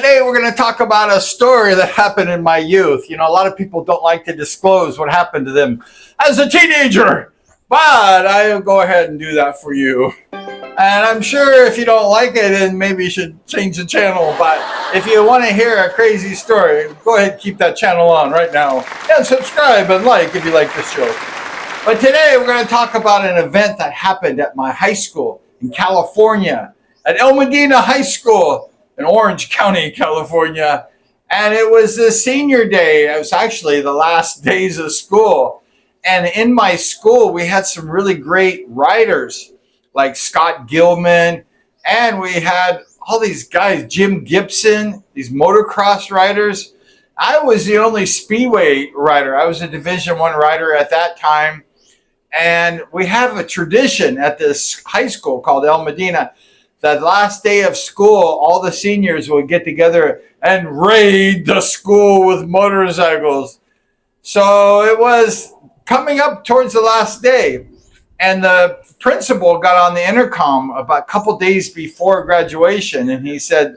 Today we're going to talk about a story that happened in my youth. You know, a lot of people don't like to disclose what happened to them as a teenager, but I'll go ahead and do that for you. And I'm sure if you don't like it, then maybe you should change the channel. But if you want to hear a crazy story, go ahead and keep that channel on right now. And subscribe and like if you like this show. But today we're going to talk about an event that happened at my high school in California, at El Medina High School in Orange County, California. And it was the senior day. It was actually the last days of school. And in my school, we had some really great riders like Scott Gilman. And we had all these guys, Jim Gibson, these motocross riders. I was the only Speedway rider. I was a Division I rider at that time. And we have a tradition at this high school called El Medina. That last day of school, all the seniors would get together and raid the school with motorcycles. So it was coming up towards the last day. And the principal got on the intercom about a couple days before graduation. And he said,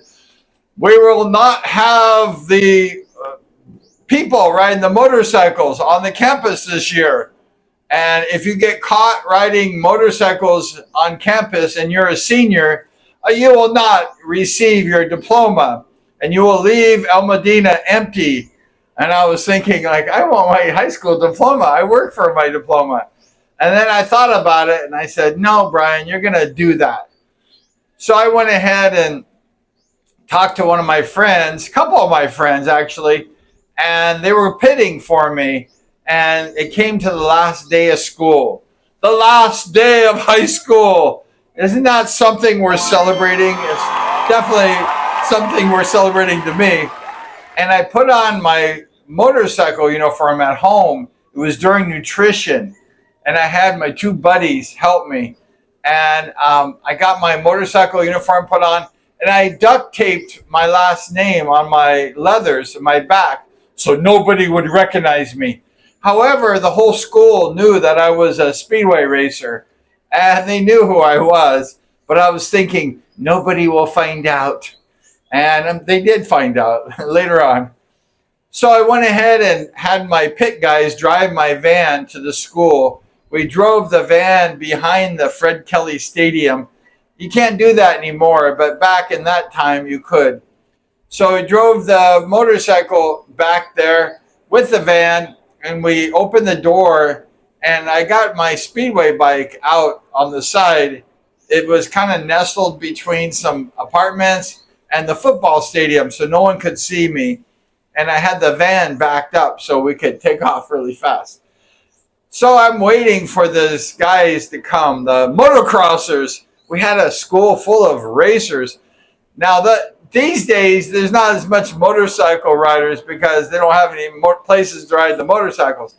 "We will not have the people riding the motorcycles on the campus this year. And if you get caught riding motorcycles on campus and you're a senior, you will not receive your diploma and you will leave El Medina empty." And I was thinking, like, I want my high school diploma. I work for my diploma. And then I thought about it and I said, "No, Brian, you're going to do that." So I went ahead and talked to one of my friends, a couple of my friends actually, and they were pitting for me. And it came to the last day of school, the last day of high school. Isn't that something we're celebrating? It's definitely something we're celebrating to me. And I put on my motorcycle uniform at home. It was during nutrition. And I had my two buddies help me. And I got my motorcycle uniform put on. And I duct taped my last name on my leathers, my back, so nobody would recognize me. However, the whole school knew that I was a Speedway racer. And they knew who I was, but I was thinking, nobody will find out. And they did find out later on. So I went ahead and had my pit guys drive my van to the school. We drove the van behind the Fred Kelly Stadium. You can't do that anymore, but back in that time you could. So we drove the motorcycle back there with the van, and we opened the door. And I got my Speedway bike out on the side. It was kind of nestled between some apartments and the football stadium, so no one could see me. And I had the van backed up so we could take off really fast. So I'm waiting for these guys to come, the motocrossers. We had a school full of racers. Now, these days, there's not as much motorcycle riders because they don't have any more places to ride the motorcycles.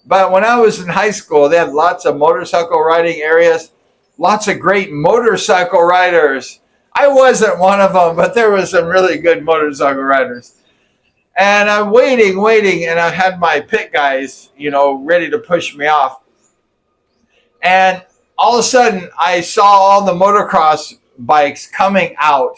But when I was in high school, they had lots of motorcycle riding areas, lots of great motorcycle riders. I wasn't one of them, but there was some really good motorcycle riders. And I'm waiting, and I had my pit guys, ready to push me off. And all of a sudden, I saw all the motocross bikes coming out.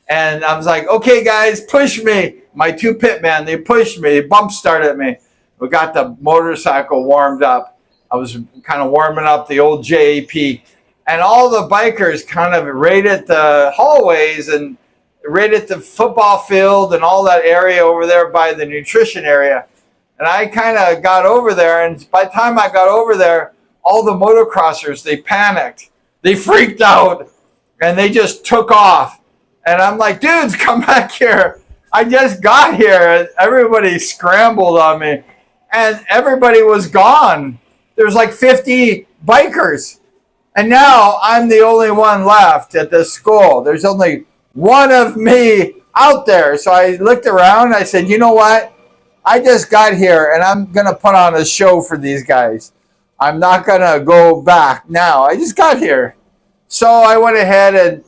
And I was like, "Okay, guys, push me." My two pit men, they pushed me, they bump started me. We got the motorcycle warmed up. I was kind of warming up the old JAP. And all the bikers kind of raided the hallways and raided the football field and all that area over there by the nutrition area. And I kind of got over there. And by the time I got over there, all the motocrossers, they panicked. They freaked out. And they just took off. And I'm like, "Dudes, come back here. I just got here." And everybody scrambled on me. And everybody was gone. There's like 50 bikers. And now I'm the only one left at this school. There's only one of me out there. So I looked around and I said, "You know what? I just got here and I'm going to put on a show for these guys. I'm not going to go back now. I just got here." So I went ahead and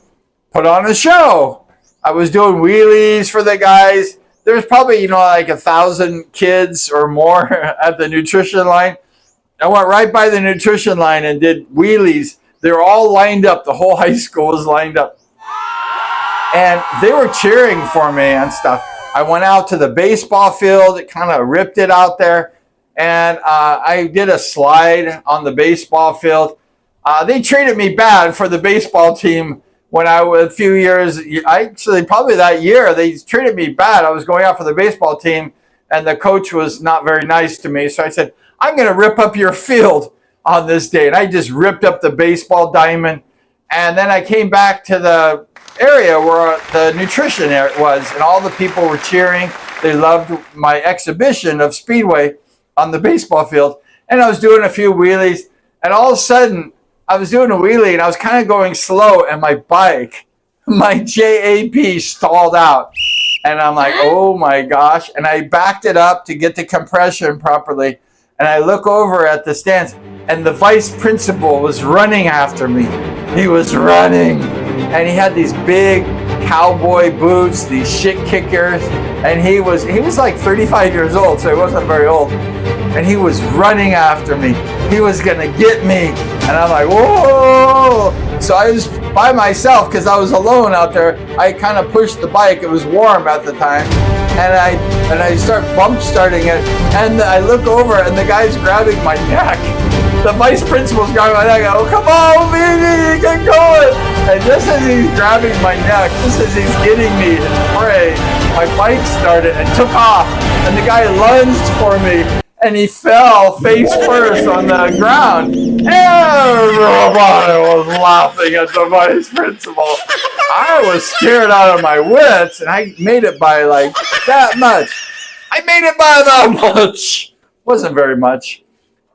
put on a show. I was doing wheelies for the guys. There's probably, like 1,000 kids or more at the nutrition line. I went right by the nutrition line and did wheelies. They were all lined up. The whole high school was lined up. And they were cheering for me and stuff. I went out to the baseball field, kind of ripped it out there, and I did a slide on the baseball field. They treated me bad for the baseball team when I was a few years. Actually, probably that year, they treated me bad. I was going out for the baseball team, and the coach was not very nice to me. So I said, I'm going to rip up your field on this day. And I just ripped up the baseball diamond. And then I came back to the area where the nutrition was, and all the people were cheering. They loved my exhibition of Speedway on the baseball field. And I was doing a few wheelies, and all of a sudden, I was doing a wheelie, and I was kind of going slow, and my bike, my JAP, stalled out. And I'm like, oh my gosh. And I backed it up to get the compression properly. And I look over at the stands, and the vice principal was running after me. He was running, and he had these big cowboy boots, these shit kickers, and he was like 35 years old, so he wasn't very old. And he was running after me. He was gonna get me. And I'm like, whoa! So I was by myself because I was alone out there. I kind of pushed the bike. It was warm at the time. And I start bump starting it. And I look over, and the guy's grabbing my neck. The vice principal's grabbing my neck. I go, come on, baby, get going. And just as he's grabbing my neck, just as he's getting me his prey, my bike started and took off. And the guy lunged for me. And he fell face first on the ground. Everybody was laughing at the vice principal. I was scared out of my wits, and I made it by like that much. I made it by that much. Wasn't very much.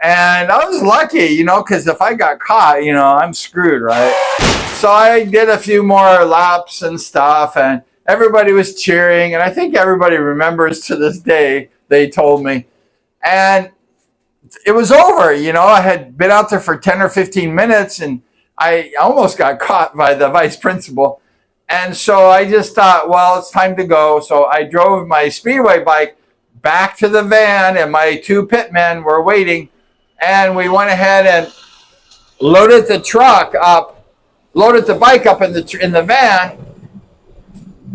And I was lucky, because if I got caught, I'm screwed, right? So I did a few more laps and stuff, and everybody was cheering. And I think everybody remembers to this day, they told me. And it was over, I had been out there for 10 or 15 minutes, and I almost got caught by the vice principal. And so I just thought, well, it's time to go. So I drove my Speedway bike back to the van, and my two pitmen were waiting. And we went ahead and loaded the bike up in the van,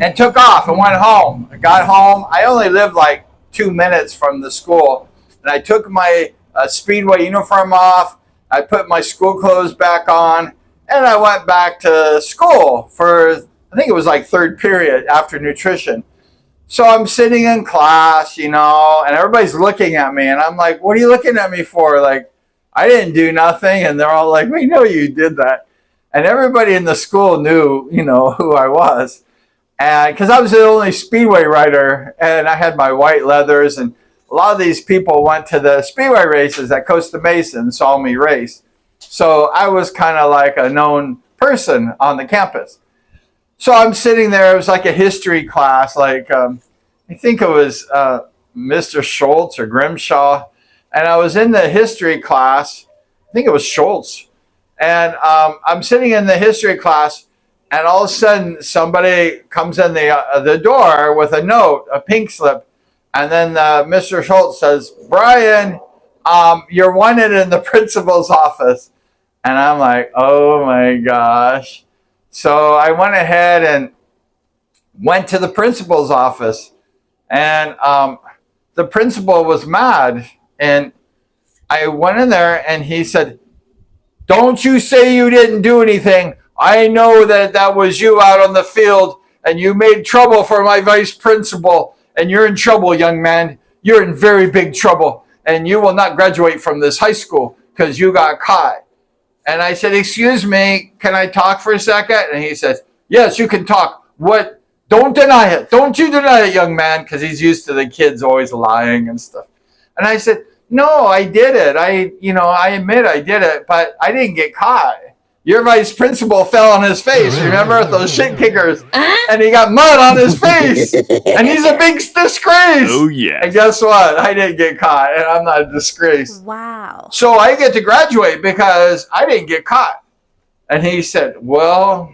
and took off and went home. I got home. I only lived like 2 minutes from the school. And I took my Speedway uniform off. I put my school clothes back on, and I went back to school for, I think it was like third period after nutrition. So I'm sitting in class, and everybody's looking at me, and I'm like, what are you looking at me for? Like, I didn't do nothing. And they're all like, we know you did that. And everybody in the school knew, who I was. And because I was the only Speedway rider, and I had my white leathers, and a lot of these people went to the Speedway races at Costa Mesa and saw me race. So I was kind of like a known person on the campus. So I'm sitting there. It was like a history class. Like, I think it was Mr. Schultz or Grimshaw. And I was in the history class. I think it was Schultz. And I'm sitting in the history class, and all of a sudden somebody comes in the door with a note, a pink slip. And then Mr. Schultz says, Brian, you're wanted in the principal's office. And I'm like, oh my gosh. So I went ahead and went to the principal's office. And the principal was mad. And I went in there, and he said, don't you say you didn't do anything. I know that was you out on the field, and you made trouble for my vice principal. And you're in trouble, young man. You're in very big trouble. And you will not graduate from this high school because you got caught. And I said, excuse me, can I talk for a second? And he says, yes, you can talk. What? Don't deny it. Don't you deny it, young man, because he's used to the kids always lying and stuff. And I said, no, I did it. I admit I did it, but I didn't get caught. Your vice principal fell on his face, remember? Those shit kickers. And he got mud on his face. And he's a big disgrace. Oh, yeah. And guess what? I didn't get caught, and I'm not a disgrace. Wow. So I get to graduate because I didn't get caught. And he said, well,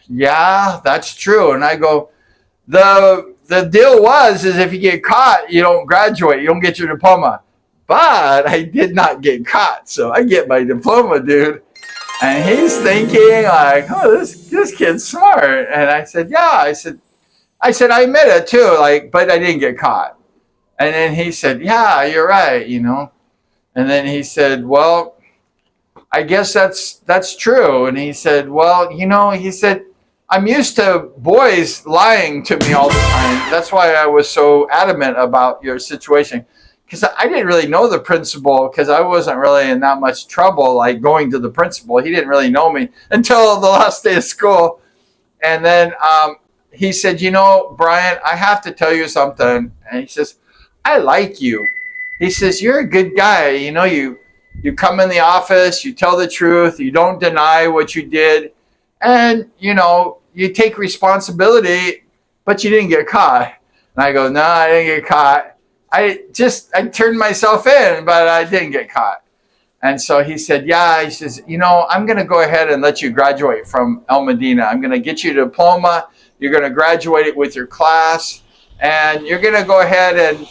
yeah, that's true. And I go, the deal is if you get caught, you don't graduate. You don't get your diploma. But I did not get caught, so I get my diploma, dude. And he's thinking like, oh, this kid's smart. And I said, yeah. I said, I admit it too, like, but I didn't get caught. And then he said, yeah, you're right, And then he said, well, I guess that's true. And he said, well, he said, I'm used to boys lying to me all the time. That's why I was so adamant about your situation. Because I didn't really know the principal, because I wasn't really in that much trouble, like going to the principal. He didn't really know me until the last day of school. And then he said, Brian, I have to tell you something. And he says, I like you. He says, you're a good guy. You come in the office, you tell the truth, you don't deny what you did, and you take responsibility, but you didn't get caught. And I go, no, I didn't get caught. I turned myself in, but I didn't get caught. And so he said, yeah. He says, I'm going to go ahead and let you graduate from El Medina. I'm going to get you a diploma. You're going to graduate it with your class, and you're going to go ahead and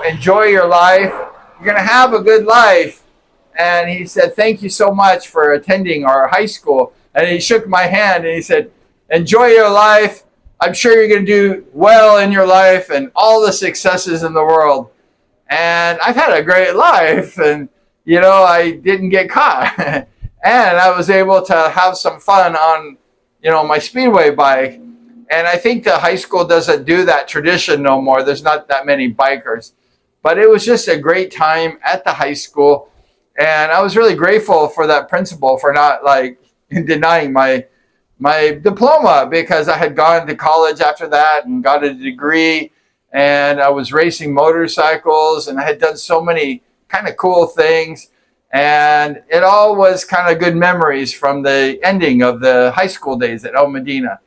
enjoy your life. You're going to have a good life. And he said, thank you so much for attending our high school. And he shook my hand and he said, enjoy your life. I'm sure you're going to do well in your life and all the successes in the world. And I've had a great life, and I didn't get caught. And I was able to have some fun on my Speedway bike. And I think the high school doesn't do that tradition no more. There's not that many bikers. But it was just a great time at the high school. And I was really grateful for that principal for not denying my diploma, because I had gone to college after that and got a degree, and I was racing motorcycles, and I had done so many kind of cool things, and it all was kind of good memories from the ending of the high school days at El Medina.